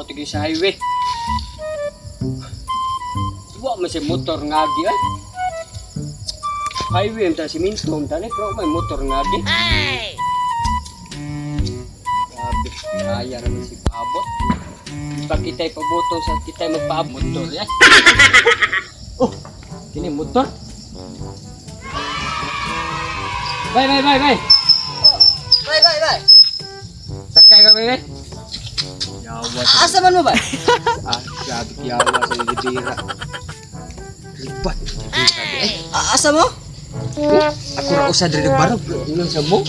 tigil sa highway. Wa man si motor ngagi ay. Highway ta si Minto tani pero may motor ngagi. Grabe, kaya naman si paabot. Pag kita'y paboto sa kita'y magpaabot motor ya. Oh, kini motor. Bay. Bay. Sakay ka bay. Yawa sa Asa man mo ba? grabe yawa sa libira. Lipat. Asa mo? Ako ra usa diri barog ingon sa mo.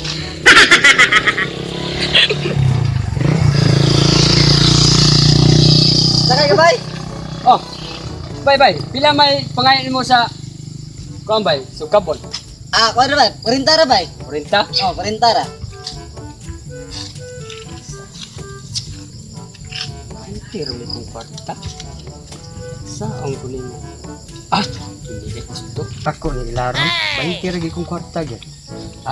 Sakay ka bay? Oh. Bay. Pila may pangalan mo sa kuan bay? Sugkabon. Kuan ra bay? 40 ra bay? 40. Oh, 40 ra. Tiro ni kong kwarta. Saan ko nimo? Hindi ko gusto. Ako ni ilaron. Bahinti ra gyud kong kwarta gyud.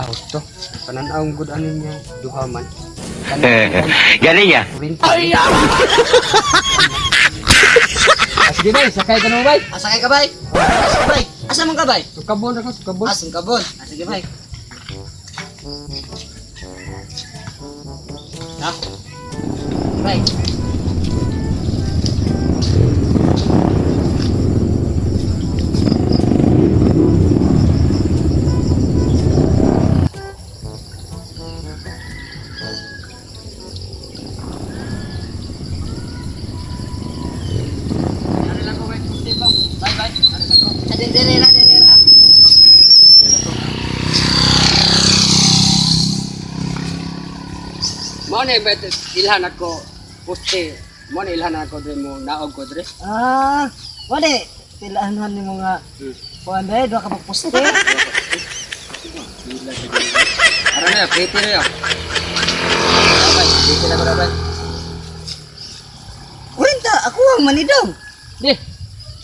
Gusto. Pananaw gud anin niya duhaman. Galing ya. Ay! Sige bay, sakay ka na mo bay. Sakay ka bay? Asa ka bay? Asa man ka bay? Sukabon ako, sukabon. Asong kabon. Sige bay. Ha? Bay. Bye. Derera. Mo na bet ilhan ako poste. Mo na ilhan ako dre mo naog ko dre. Wala. Tilahan ni mo nga. Kuan bay, do ka magposte. Ara na, pete na. Bye. Dito na ko bay. 40, ako ang manidong. Di.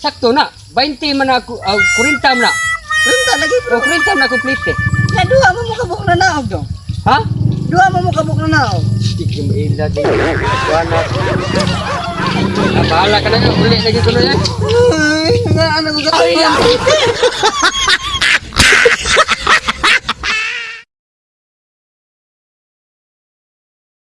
Sakto na. 20 man ako, 40 man na. 40 lagi bro. 40 man ako complete. Ya duha mo mo kabuk na naog dong. Ha? Duha mo mo kabuk na naog. Hindi mo ila din. Kuana. Bahala ka na nga. Uli lagi ko na yan. Ay, nga ano ko gawin.